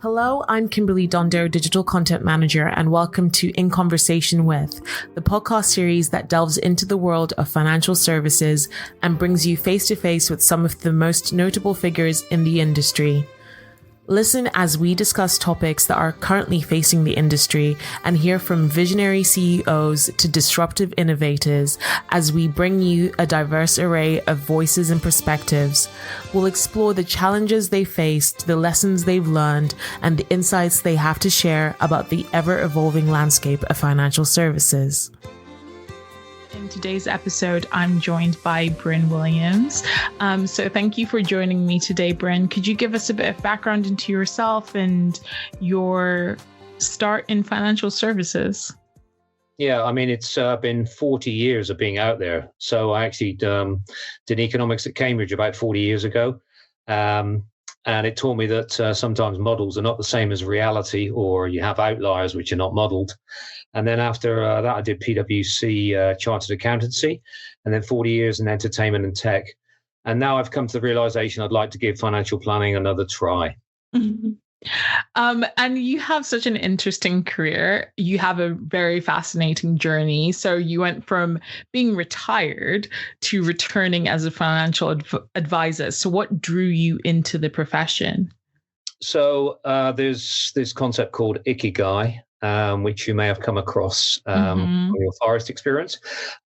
Hello, I'm Kimberley Dondo, Digital Content Manager, and welcome to In Conversation With, the podcast series that delves into the world of financial services and brings you face to face with some of the most notable figures in the industry. Listen as we discuss topics that are currently facing the industry and hear from visionary CEOs to disruptive innovators as we bring you a diverse array of voices and perspectives. We'll explore the challenges they faced, the lessons they've learned, and the insights they have to share about the ever-evolving landscape of financial services. In today's episode, I'm joined by Bryn Williams. So thank you for joining me today, Bryn. Could you give us a bit of background into yourself and your start in financial services? Yeah, I mean, it's been 40 years of being out there. So I actually did economics at Cambridge about 40 years ago. And it taught me that sometimes models are not the same as reality, or you have outliers which are not modeled. And then after that, I did PwC Chartered Accountancy, and then 40 years in entertainment and tech. And now I've come to the realization I'd like to give financial planning another try. Mm-hmm. And you have such an interesting career. You have a very fascinating journey. So you went from being retired to returning as a financial advisor. So what drew you into the profession? So there's this concept called Ikigai, which you may have come across from your forest experience.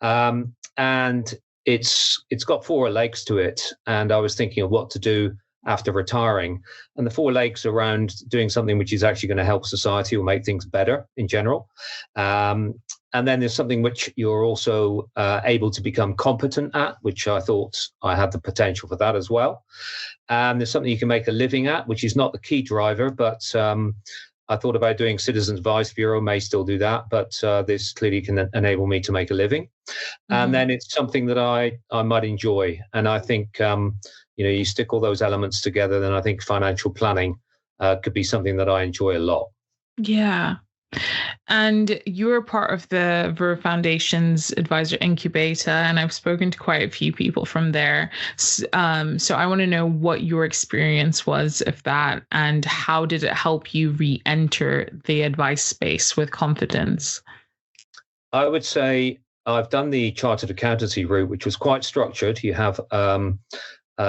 And it's got four legs to it. And I was thinking of what to do after retiring. And the four legs around doing something which is actually going to help society or make things better in general. And then there's something which you're also able to become competent at, which I thought I had the potential for that as well. And there's something you can make a living at, which is not the key driver, but I thought about doing Citizens Advice Bureau, may still do that, but this clearly can enable me to make a living. Mm-hmm. And then it's something that I might enjoy. And I think, you stick all those elements together, then I think financial planning could be something that I enjoy a lot. Yeah. And you're part of the Verve Foundation's Advisor Incubator, and I've spoken to quite a few people from there. So I want to know what your experience was of that, and how did it help you re-enter the advice space with confidence? I would say I've done the Chartered Accountancy route, which was quite structured. You have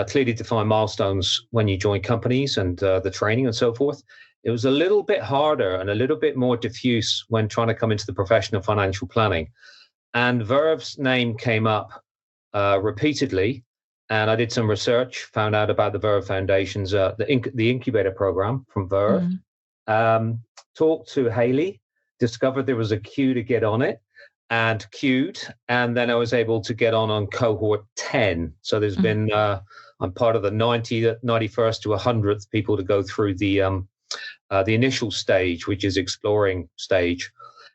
clearly defined milestones when you join companies and the training and so forth. It was a little bit harder and a little bit more diffuse when trying to come into the profession of financial planning. And Verve's name came up repeatedly. And I did some research, found out about the Verve Foundation's, the Incubator program from Verve, talked to Haley, discovered there was a queue to get on it, and queued. And then I was able to get on cohort 10. So there's been, I'm part of the 91st to 100th people to go through the initial stage, which is exploring stage.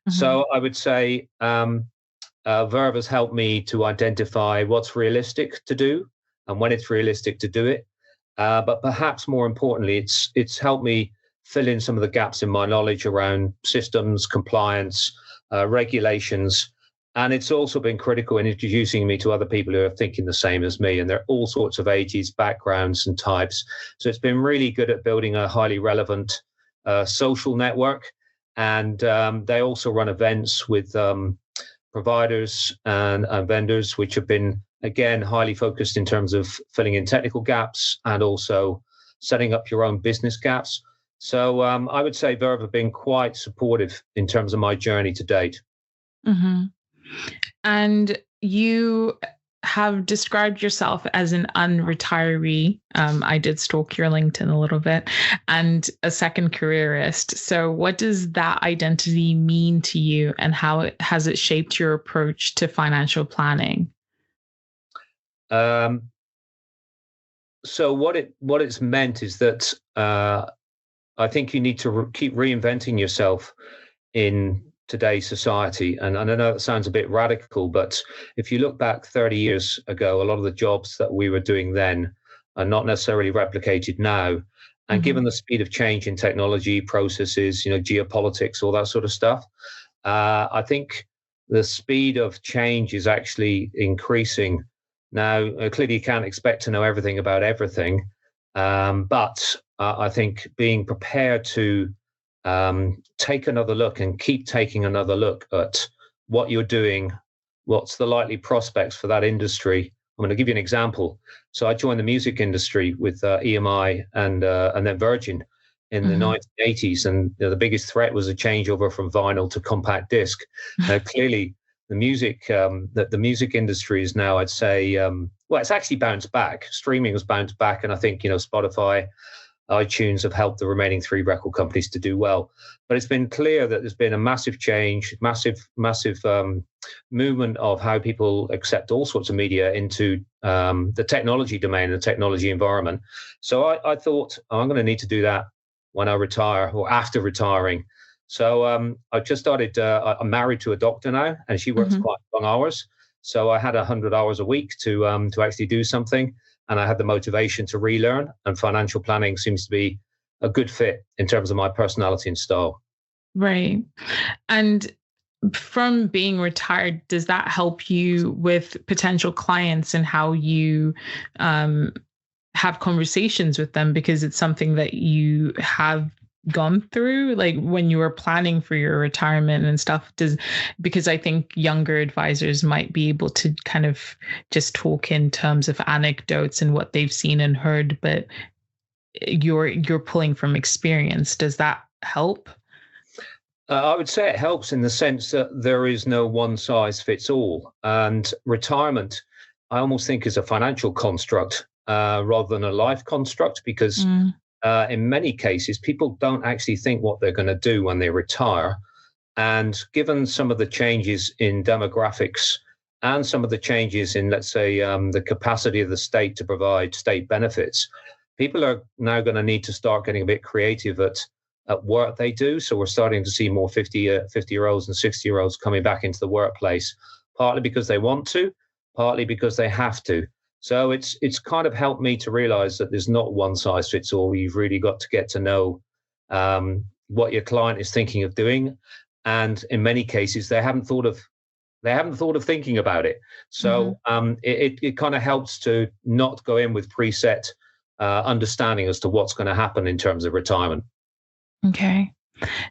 So I would say Verve has helped me to identify what's realistic to do and when it's realistic to do it. But perhaps more importantly, it's helped me fill in some of the gaps in my knowledge around systems, compliance, regulations. And it's also been critical in introducing me to other people who are thinking the same as me. And they're all sorts of ages, backgrounds, and types. So it's been really good at building a highly relevant social network. And they also run events with providers and vendors, which have been, again, highly focused in terms of filling in technical gaps and also setting up your own business gaps. So I would say Verve have been quite supportive in terms of my journey to date. Mm-hmm. And you have described yourself as an un-retiree. I did stalk your LinkedIn a little bit, and a second careerist. So what does that identity mean to you, and how has it shaped your approach to financial planning? So what it's meant is that I think you need to keep reinventing yourself in today's society. And I know that sounds a bit radical, but if you look back 30 years ago, a lot of the jobs that we were doing then are not necessarily replicated now. And given the speed of change in technology, processes, geopolitics, all that sort of stuff, I think the speed of change is actually increasing. Now, clearly you can't expect to know everything about everything, but I think being prepared to take another look and keep taking another look at what you're doing, what's the likely prospects for that industry. I'm going to give you an example. So I joined the music industry with EMI and then Virgin in the 1980s, and the biggest threat was a changeover from vinyl to compact disc. Clearly, the music industry is now, I'd say, well, it's actually bounced back. Streaming has bounced back, and I think Spotify, iTunes have helped the remaining 3 record companies to do well. But it's been clear that there's been a massive change, massive movement of how people accept all sorts of media into the technology domain, the technology environment. So I thought, I'm going to need to do that when I retire or after retiring. So I just started, I'm married to a doctor now, and she works quite long hours. So I had 100 hours a week to actually do something. And I had the motivation to relearn, and financial planning seems to be a good fit in terms of my personality and style. Right. And from being retired, does that help you with potential clients and how you have conversations with them? Because it's something that you have gone through, like when you were planning for your retirement and stuff, because I think younger advisors might be able to kind of just talk in terms of anecdotes and what they've seen and heard, but you're pulling from experience. Does that help? I would say it helps in the sense that there is no one size fits all, and retirement, I almost think, is a financial construct rather than a life construct, because in many cases, people don't actually think what they're going to do when they retire. And given some of the changes in demographics and some of the changes in, let's say, the capacity of the state to provide state benefits, people are now going to need to start getting a bit creative at work they do. So we're starting to see more 50-year-olds and 60-year-olds coming back into the workplace, partly because they want to, partly because they have to. So it's kind of helped me to realize that there's not one size fits all. You've really got to get to know what your client is thinking of doing, and in many cases they haven't thought of thinking about it. So it kind of helps to not go in with preset understanding as to what's going to happen in terms of retirement. Okay,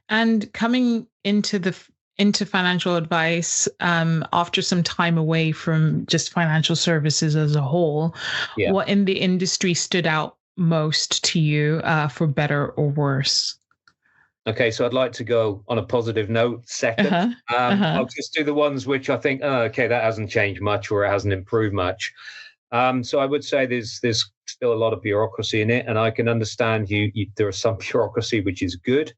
and coming into financial advice after some time away from just financial services as a whole, what in the industry stood out most to you, for better or worse? Okay, so I'd like to go on a positive note second. I'll just do the ones which I think, okay, that hasn't changed much or it hasn't improved much. So I would say there's still a lot of bureaucracy in it, and I can understand there is some bureaucracy which is good.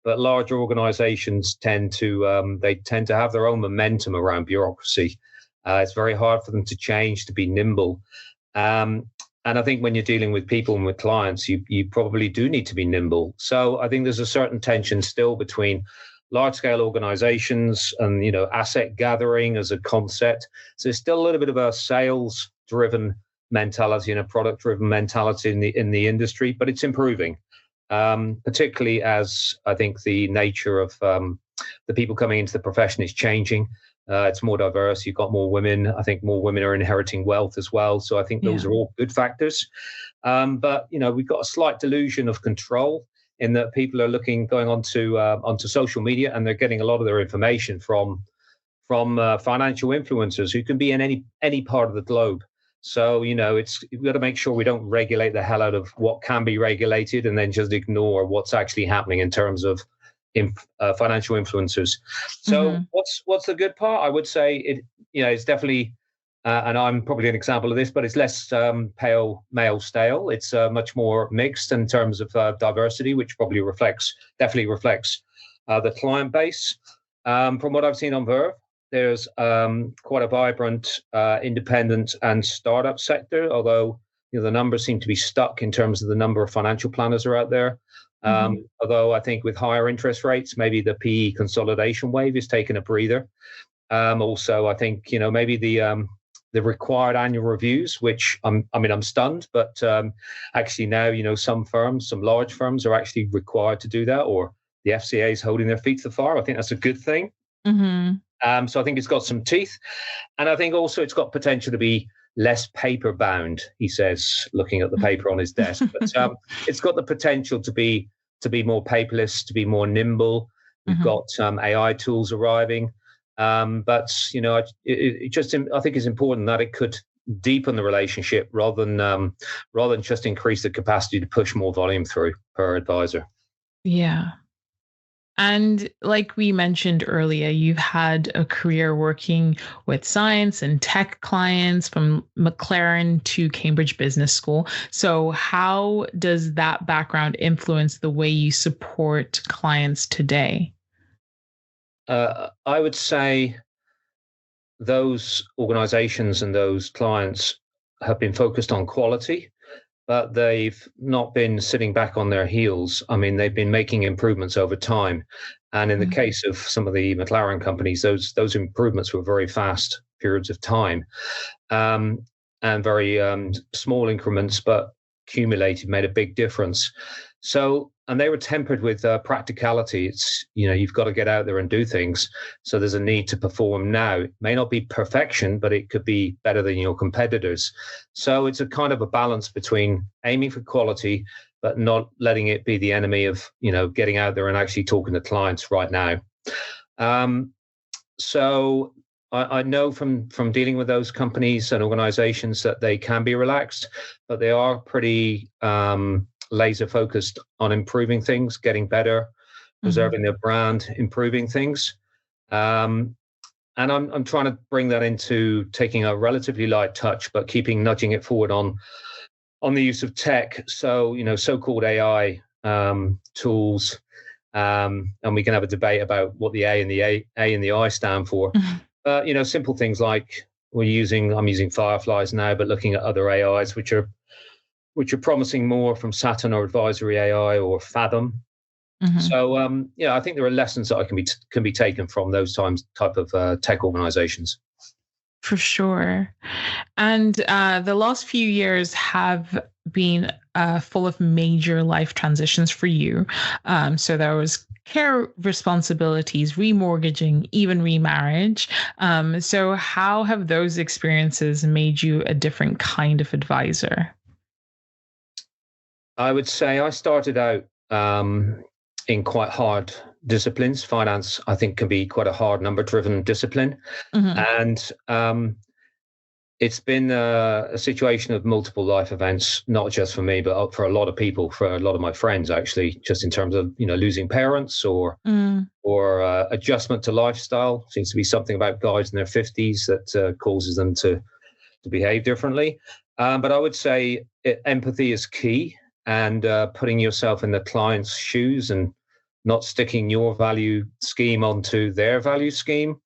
But larger organizations tend to have their own momentum around bureaucracy. It's very hard for them to change, to be nimble. And I think when you're dealing with people and with clients, you probably do need to be nimble. So I think there's a certain tension still between large-scale organizations and asset gathering as a concept. So there's still a little bit of a sales-driven mentality and a product-driven mentality in the industry, but it's improving. Particularly as I think the nature of the people coming into the profession is changing. It's more diverse. You've got more women. I think more women are inheriting wealth as well. So I think those are all good factors. But we've got a slight delusion of control in that people are going onto social media, and they're getting a lot of their information from financial influencers who can be in any part of the globe. So, we've got to make sure we don't regulate the hell out of what can be regulated and then just ignore what's actually happening in terms of financial influencers. So what's the good part? I would say it's definitely, and I'm probably an example of this, but it's less pale, male, stale. It's much more mixed in terms of diversity, which probably definitely reflects the client base. From what I've seen on Verve, there's quite a vibrant independent and startup sector, although the numbers seem to be stuck in terms of the number of financial planners are out there. Although I think with higher interest rates, maybe the PE consolidation wave is taking a breather. Also, I think maybe the required annual reviews, which I'm stunned, but actually now some large firms are actually required to do that, or the FCA is holding their feet to the fire. I think that's a good thing. So I think it's got some teeth, and I think also it's got potential to be less paper bound, he says, looking at the paper on his desk. But it's got the potential to be more paperless, to be more nimble. We've got AI tools arriving. But I think it's important that it could deepen the relationship rather than just increase the capacity to push more volume through per advisor. Yeah. And like we mentioned earlier, you've had a career working with science and tech clients from McLaren to Cambridge Business School. So how does that background influence the way you support clients today? I would say those organizations and those clients have been focused on quality, but they've not been sitting back on their heels. I mean, they've been making improvements over time. And in the case of some of the McLaren companies, those improvements were very fast periods of time, and very small increments, but accumulated made a big difference. So, and they were tempered with practicality. It's, you've got to get out there and do things. So there's a need to perform now. It may not be perfection, but it could be better than your competitors. So it's a kind of a balance between aiming for quality, but not letting it be the enemy of, getting out there and actually talking to clients right now. So I know from dealing with those companies and organizations that they can be relaxed, but they are pretty laser focused on improving things, getting better, preserving their brand, improving things. And I'm trying to bring that into taking a relatively light touch, but nudging it forward on the use of tech. So, so-called AI tools, and we can have a debate about what the A and the I stand for. Simple things like I'm using Fireflies now, but looking at other AIs, which are promising more from Saturn or Advisory AI or Fathom. So, I think there are lessons that can be taken from those type of tech organizations. For sure. And the last few years have been full of major life transitions for you. So there was care responsibilities, remortgaging, even remarriage. So how have those experiences made you a different kind of advisor? I would say I started out in quite hard disciplines. Finance, I think, can be quite a hard number-driven discipline. And it's been a situation of multiple life events, not just for me, but for a lot of people, for a lot of my friends, actually, just in terms of, losing parents or adjustment to lifestyle. Seems to be something about guys in their 50s that causes them to behave differently. But I would say empathy is key, and putting yourself in the client's shoes and not sticking your value scheme onto their value scheme.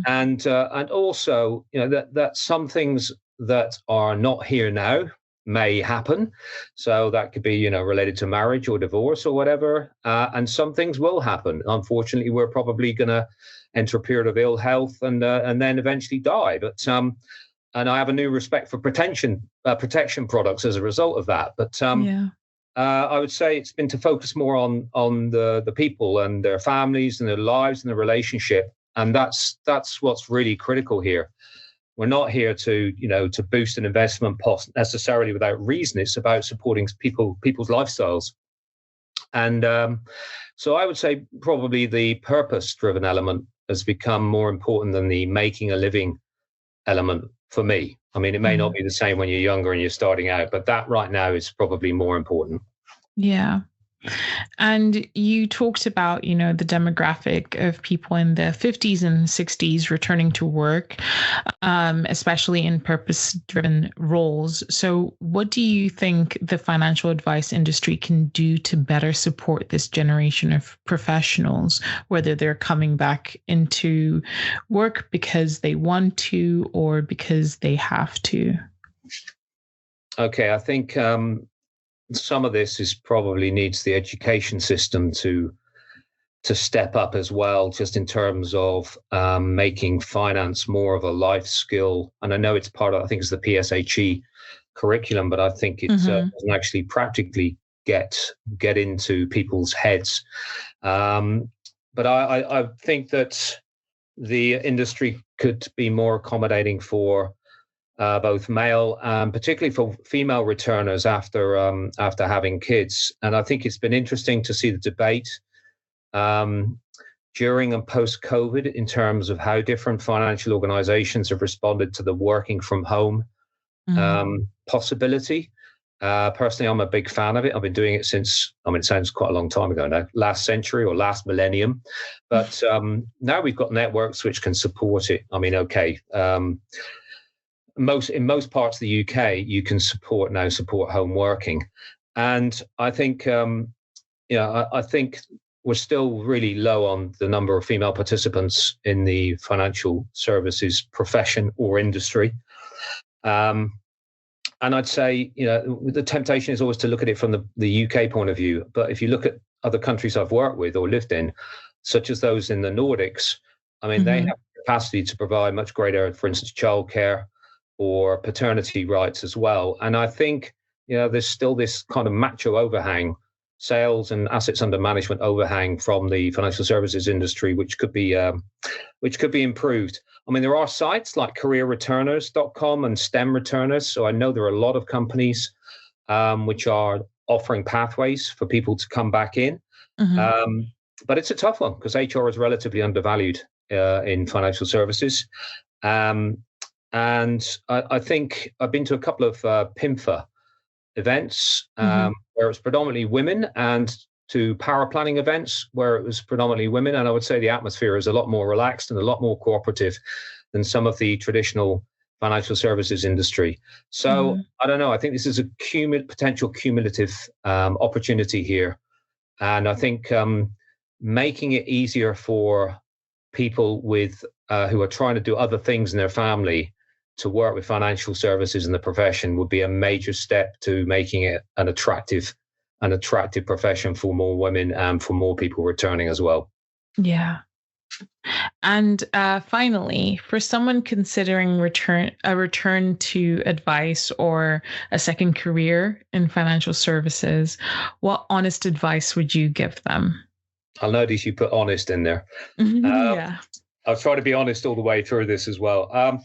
And also, that some things that are not here now may happen. So that could be, related to marriage or divorce or whatever. And some things will happen. Unfortunately, we're probably going to enter a period of ill health and then eventually die. But and I have a new respect for protection products as a result of that. But I would say it's been to focus more on the people and their families and their lives and their relationship, and that's what's really critical here. We're not here to boost an investment pot necessarily without reason. It's about supporting people's lifestyles, and so I would say probably the purpose-driven element has become more important than the making a living element for me. I mean, it may not be the same when you're younger and you're starting out, but that right now is probably more important. Yeah. And you talked about, the demographic of people in the 50s and 60s returning to work, especially in purpose-driven roles. So what do you think the financial advice industry can do to better support this generation of professionals, whether they're coming back into work because they want to or because they have to? Okay, I think some of this probably needs the education system to step up as well, just in terms of making finance more of a life skill. And I know it's I think it's the PSHE curriculum, but I think it doesn't actually practically get into people's heads. But I think that the industry could be more accommodating for both male and particularly for female returners after having kids. And I think it's been interesting to see the debate during and post-COVID in terms of how different financial organizations have responded to the working from home possibility. Personally, I'm a big fan of it. I've been doing it since, it sounds quite a long time ago now, last century or last millennium. But now we've got networks which can support it. In most parts of the UK, you can support home working. And I think, I think we're still really low on the number of female participants in the financial services profession or industry. And I'd say, the temptation is always to look at it from the UK point of view. But if you look at other countries I've worked with or lived in, such as those in the Nordics, they have the capacity to provide much greater, for instance, childcare or paternity rights as well. And I think, there's still this kind of macho overhang, sales and assets under management overhang from the financial services industry, which could be improved. There are sites like careerreturners.com and STEM returners. So I know there are a lot of companies which are offering pathways for people to come back in. But it's a tough one because HR is relatively undervalued in financial services. And I think I've been to a couple of PIMFA events where it's predominantly women, and to power planning events where it was predominantly women. And I would say the atmosphere is a lot more relaxed and a lot more cooperative than some of the traditional financial services industry. So I don't know. I think this is a potential cumulative opportunity here. And I think making it easier for people who are trying to do other things in their family to work with financial services in the profession would be a major step to making it an attractive profession for more women and for more people returning as well. Yeah. And finally, for someone considering a return to advice or a second career in financial services, what honest advice would you give them? I'll notice you put honest in there. Yeah. I'll try to be honest all the way through this as well.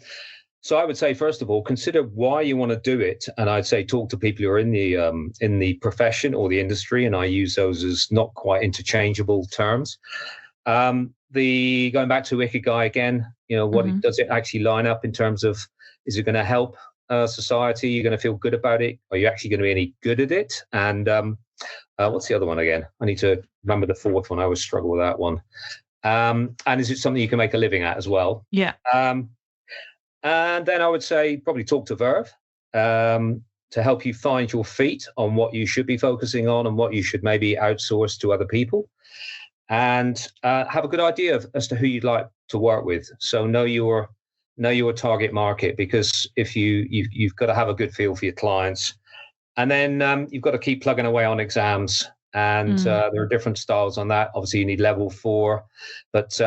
So I would say, first of all, consider why you want to do it. And I'd say talk to people who are in the profession or the industry. And I use those as not quite interchangeable terms. Going back to Ikigai again, does it actually line up in terms of, is it going to help society? You're going to feel good about it? Are you actually going to be any good at it? And what's the other one again? I need to remember the fourth one. I always struggle with that one. And is it something you can make a living at as well? Yeah. And then I would say probably talk to Verve to help you find your feet on what you should be focusing on and what you should maybe outsource to other people. And have a good idea as to who you'd like to work with. So know your target market, because if you've got to have a good feel for your clients. And then you've got to keep plugging away on exams. And there are different styles on that. Obviously, you need level 4, but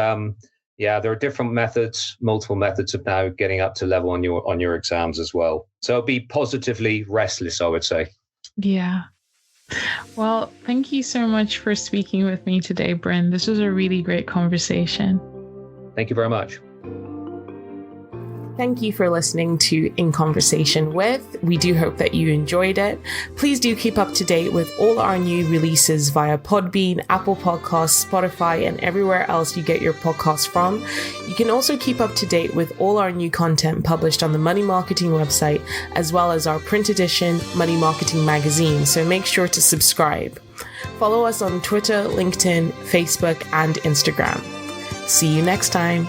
there are different methods, multiple methods of now getting up to level on your exams as well. So be positively restless, I would say. Yeah. Well, thank you so much for speaking with me today, Bryn. This was a really great conversation. Thank you very much. Thank you for listening to In Conversation With. We do hope that you enjoyed it. Please do keep up to date with all our new releases via Podbean, Apple Podcasts, Spotify, and everywhere else you get your podcasts from. You can also keep up to date with all our new content published on the Money Marketing website, as well as our print edition Money Marketing magazine. So make sure to subscribe. Follow us on Twitter, LinkedIn, Facebook, and Instagram. See you next time.